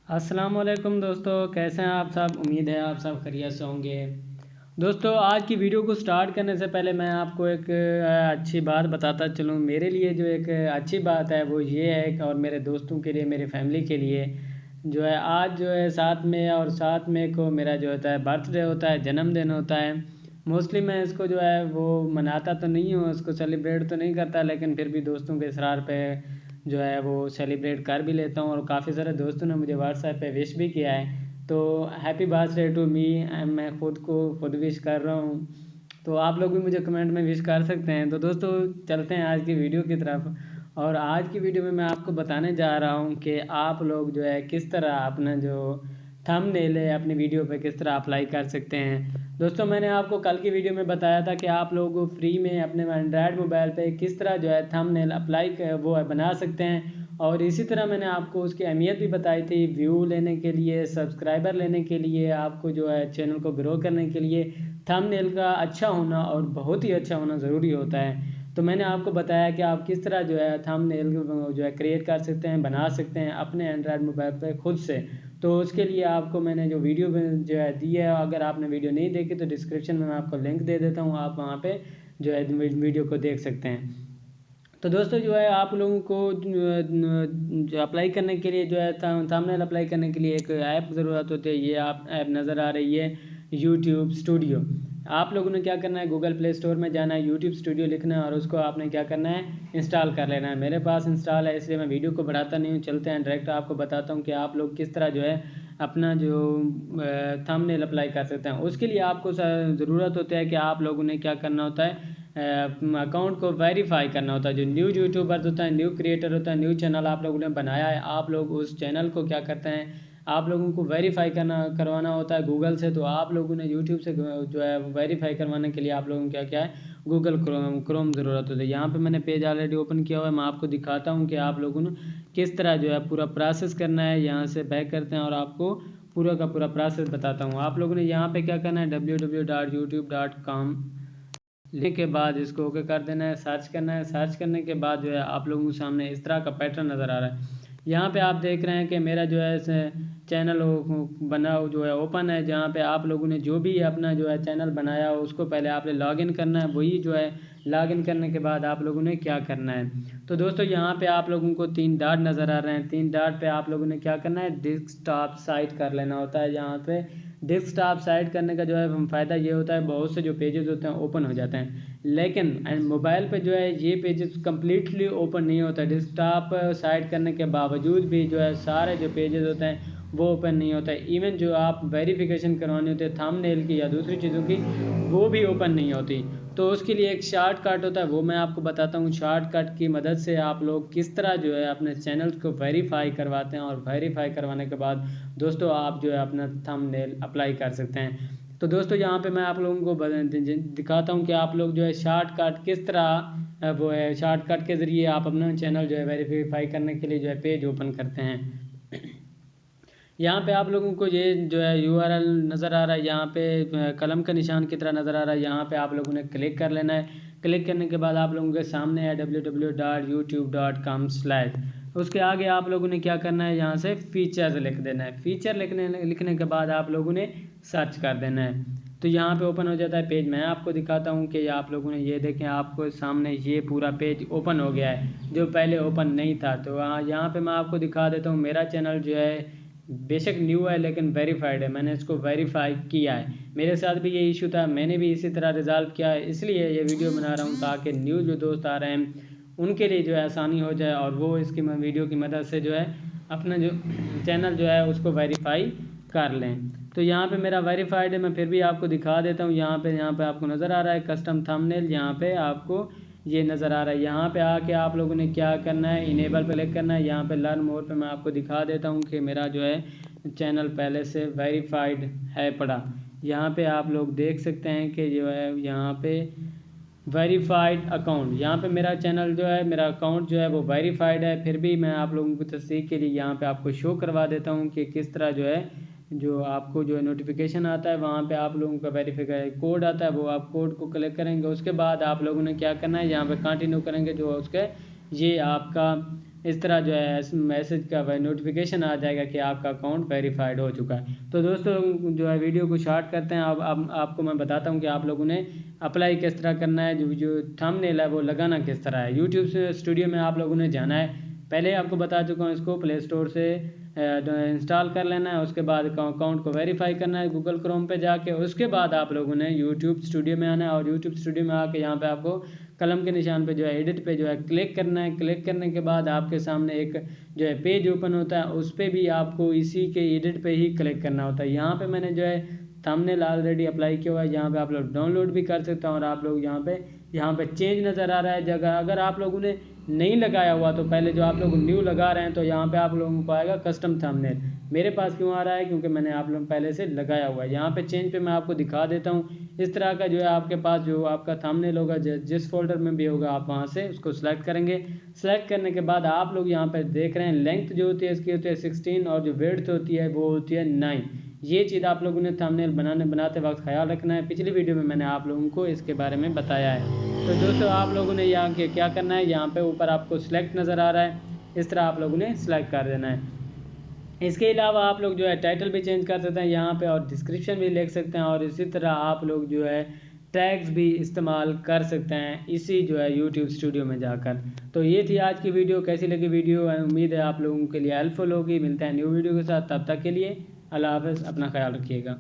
अस्सलाम वालेकुम दोस्तों, कैसे हैं आप सब। उम्मीद है आप सब खैरियत से होंगे। दोस्तों, आज की वीडियो को स्टार्ट करने से पहले मैं आपको एक अच्छी बात बताता चलूँ। मेरे लिए जो एक अच्छी बात है वो ये है और मेरे दोस्तों के लिए, मेरी फैमिली के लिए जो है, आज जो है 7 मई और 7 मई को मेरा जो होता है बर्थडे होता है, जन्मदिन होता है। मोस्टली मैं इसको जो है वो मनाता तो नहीं हूँ, उसको सेलिब्रेट तो नहीं करता, लेकिन फिर भी दोस्तों के इसरार पे जो है वो सेलिब्रेट कर भी लेता हूँ। और काफ़ी सारे दोस्तों ने मुझे व्हाट्सएप पे विश भी किया है, तो हैप्पी बर्थडे टू मी। मैं खुद को खुद विश कर रहा हूँ, तो आप लोग भी मुझे कमेंट में विश कर सकते हैं। तो दोस्तों, चलते हैं आज की वीडियो की तरफ। और आज की वीडियो में मैं आपको बताने जा रहा हूँ कि आप लोग जो है किस तरह अपना जो थंबनेल है अपनी वीडियो पे किस तरह अप्लाई कर सकते हैं। दोस्तों, मैंने आपको कल की वीडियो में बताया था कि आप लोग फ्री में अपने एंड्रॉयड मोबाइल पे किस तरह जो है थंबनेल वो बना सकते हैं। और इसी तरह मैंने आपको उसकी अहमियत भी बताई थी, व्यू लेने के लिए, सब्सक्राइबर लेने के लिए, आपको जो है चैनल को ग्रो करने के लिए थंबनेल का अच्छा होना और बहुत ही अच्छा होना ज़रूरी होता है। तो मैंने आपको बताया कि आप किस तरह जो है थंबनेल जो है क्रिएट कर सकते हैं, बना सकते हैं अपने एंड्रॉयड मोबाइल पर खुद से। तो उसके लिए आपको मैंने जो वीडियो जो है दी है, अगर आपने वीडियो नहीं देखी तो डिस्क्रिप्शन में मैं आपको लिंक दे देता हूँ, आप वहाँ पे जो है वीडियो को देख सकते हैं। तो दोस्तों, जो है आप लोगों को जो अप्लाई करने के लिए जो है थंबनेल अप्लाई करने के लिए एक ऐप ज़रूरत होती है। ये आप ऐप नज़र आ रही है, यूट्यूब स्टूडियो। आप लोगों ने क्या करना है, गूगल प्ले स्टोर में जाना है, यूट्यूब स्टूडियो लिखना है और उसको आपने क्या करना है, इंस्टॉल कर लेना है। मेरे पास इंस्टॉल है, इसलिए मैं वीडियो को बढ़ाता नहीं हूँ। चलते हैं डायरेक्ट, आपको बताता हूँ कि आप लोग किस तरह जो है अपना जो थंबनेल अप्लाई कर सकते हैं। उसके लिए आपको ज़रूरत होता है कि आप लोगों ने क्या करना होता है, अकाउंट को वेरीफाई करना होता है। जो न्यू यूट्यूबर होता है, न्यू क्रिएटर होता है, न्यू चैनल आप लोगों ने बनाया है, आप लोग उस चैनल को क्या करते हैं, आप लोगों को वेरीफाई करवाना होता है गूगल से। तो आप लोगों ने यूट्यूब से जो है वेरीफाई करवाने के लिए आप लोगों को क्या क्या है, गूगल क्रोम ज़रूरत होती है। यहाँ पे मैंने पेज ऑलरेडी ओपन किया हुआ है, मैं आपको दिखाता हूँ कि आप लोगों ने किस तरह जो है पूरा प्रोसेस करना है। यहाँ से बैक करते हैं और आपको पूरा का पूरा प्रोसेस बताता हूँ। आप लोगों ने यहाँ पे क्या करना है, www.youtube.com लिखने के बाद इसको ओके कर देना है, सर्च करना है। सर्च करने के बाद जो है आप लोगों के सामने इस तरह का पैटर्न नज़र आ रहा है। यहाँ पे आप देख रहे हैं कि मेरा जो है चैनल बना जो है ओपन है, जहाँ पे आप लोगों ने जो भी अपना जो है चैनल बनाया हो उसको पहले आपने लॉगिन करना है। वही जो है लॉगिन करने के बाद आप लोगों ने क्या करना है, तो दोस्तों यहाँ पे आप लोगों को 3 डॉट नज़र आ रहे हैं। 3 डॉट पे आप लोगों ने क्या करना है, डेस्कटॉप साइट कर लेना होता है। यहाँ पे डेस्कटॉप साइट करने का जो है फ़ायदा ये होता है, बहुत से जो पेजेस होते हैं ओपन हो जाते हैं, लेकिन मोबाइल पे जो है ये पेजेस कम्प्लीटली ओपन नहीं होता। डेस्कटॉप साइट करने के बावजूद भी जो है सारे जो पेजेस होते हैं वो ओपन नहीं होता है। इवन जो आप वेरिफिकेशन करवानी होती है थंबनेल की या दूसरी चीज़ों की, वो भी ओपन नहीं होती। तो उसके लिए एक शॉर्टकट होता है, वो मैं आपको बताता हूँ। शॉर्टकट की मदद से आप लोग किस तरह जो है अपने चैनल को वेरीफाई करवाते हैं, और वेरीफाई करवाने के बाद दोस्तों आप जो है अपना थंबनेल अप्लाई कर सकते हैं। तो दोस्तों, यहाँ पे मैं आप लोगों को दिखाता हूँ कि आप लोग जो है शॉर्टकट किस तरह वो है शॉर्टकट के ज़रिए आप अपना चैनल जो है वेरीफाई करने के लिए जो है पेज ओपन करते हैं। यहाँ पे आप लोगों को ये जो है यूआरएल नज़र आ रहा है, यहाँ पे कलम का निशान की तरह नज़र आ रहा है, यहाँ पे आप लोगों ने क्लिक कर लेना है। क्लिक करने के बाद आप लोगों के सामने है www.youtube.com/। उसके आगे आप लोगों ने क्या करना है, यहाँ से फीचर्स लिख देना है। फीचर लिखने के बाद आप लोगों ने सर्च कर देना है। तो यहाँ पे ओपन हो जाता है पेज। मैं आपको दिखाता हूँ कि आप लोगों ने ये देखें, आपको सामने ये पूरा पेज ओपन हो गया है जो पहले ओपन नहीं था। तो यहाँ पे मैं आपको दिखा देता हूँ, मेरा चैनल जो है बेशक न्यू है लेकिन वेरीफाइड है, मैंने इसको वेरीफाई किया है। मेरे साथ भी ये इशू था, मैंने भी इसी तरह रिजॉल्व किया है, इसलिए ये वीडियो बना रहा हूँ ताकि न्यू जो दोस्त आ रहे हैं उनके लिए जो है आसानी हो जाए, और वो इसकी वीडियो की मदद से जो है अपना जो चैनल जो है उसको वेरीफाई कर लें। तो यहाँ पे मेरा वेरीफाइड है, मैं फिर भी आपको दिखा देता हूँ। यहाँ पे आपको नज़र आ रहा है कस्टम थंबनेल, यहाँ पे आपको ये नज़र आ रहा है। यहाँ पे आके आप लोगों ने क्या करना है, इनेबल पे क्लिक करना है। यहाँ पे लर्न मोर पे मैं आपको दिखा देता हूँ कि मेरा जो है चैनल पहले से वेरीफाइड है पड़ा। यहाँ पे आप लोग देख सकते हैं कि जो है यहाँ पे वेरीफाइड अकाउंट, यहाँ पे मेरा चैनल जो है, मेरा अकाउंट जो है वो वेरीफाइड है। फिर भी मैं आप लोगों को तस्दीक के लिए यहाँ पे आपको शो करवा देता हूँ कि किस तरह जो है, जो आपको जो है नोटिफिकेशन आता है वहाँ पे आप लोगों का वेरीफाई कोड आता है, वो आप कोड को क्लिक करेंगे। उसके बाद आप लोगों ने क्या करना है, यहाँ पे कंटिन्यू करेंगे जो उसके ये आपका इस तरह जो है मैसेज का नोटिफिकेशन आ जाएगा कि आपका अकाउंट वेरीफाइड हो चुका है। तो दोस्तों जो है वीडियो को स्टार्ट करते हैं। अब आपको मैं बताता हूँ कि आप लोगों ने अप्लाई किस तरह करना है, जो थंबनेल है वो लगाना किस तरह है। यूट्यूब स्टूडियो में आप लोगों ने जाना है, पहले आपको बता चुका हूँ, इसको प्ले स्टोर से इंस्टॉल कर लेना है। उसके बाद अकाउंट को वेरीफाई करना है गूगल क्रोम पे जाके। उसके बाद आप लोगों ने यूट्यूब स्टूडियो में आना है और यूट्यूब स्टूडियो में आके यहाँ पे आपको कलम के निशान पे जो है एडिट पे जो है क्लिक करना है। क्लिक करने के बाद आपके सामने एक जो है पेज ओपन होता है, उस पर भी आपको इसी के एडिट पे ही क्लिक करना होता है। यहाँ पे मैंने जो है थंबनेल ऑलरेडी अप्लाई किया हुआ है, यहाँ पे आप लोग डाउनलोड भी कर सकते हैं। और आप लोग यहाँ पे चेंज नज़र आ रहा है जगह। अगर आप लोगों ने नहीं लगाया हुआ तो पहले जो आप लोग न्यू लगा रहे हैं तो यहाँ पे आप लोगों को आएगा कस्टम थंबनेल। मेरे पास क्यों आ रहा है, क्योंकि मैंने आप लोग पहले से लगाया हुआ है। यहाँ पे चेंज पे मैं आपको दिखा देता हूँ। इस तरह का जो है आपके पास जो आपका थंबनेल होगा, जिस फोल्डर में भी होगा आप वहाँ से उसको सिलेक्ट करेंगे। सेलेक्ट करने के बाद आप लोग यहाँ पे देख रहे हैं लेंथ जो होती है इसकी होती है 16 और जो विड्थ होती है वो होती है 9। ये चीज़ आप लोगों ने थंबनेल बनाते वक्त ख्याल रखना है। पिछली वीडियो में मैंने आप लोगों को इसके बारे में बताया है। तो दोस्तों आप लोगों ने यहाँ के क्या करना है, यहाँ पे ऊपर आपको सिलेक्ट नज़र आ रहा है, इस तरह आप लोगों ने सिलेक्ट कर देना है। इसके अलावा आप लोग जो है टाइटल भी चेंज कर सकते हैं यहाँ पे और डिस्क्रिप्शन भी लिख सकते हैं। और इसी तरह आप लोग जो है टैग्स भी इस्तेमाल कर सकते हैं इसी जो है यूट्यूब स्टूडियो में जाकर। तो ये थी आज की वीडियो। कैसी लगी वीडियो, उम्मीद है आप लोगों के लिए हेल्पफुल होगी। मिलते हैं न्यू वीडियो के साथ, तब तक के लिए अल्लाह हाफ़िज़, अपना ख्याल रखिएगा।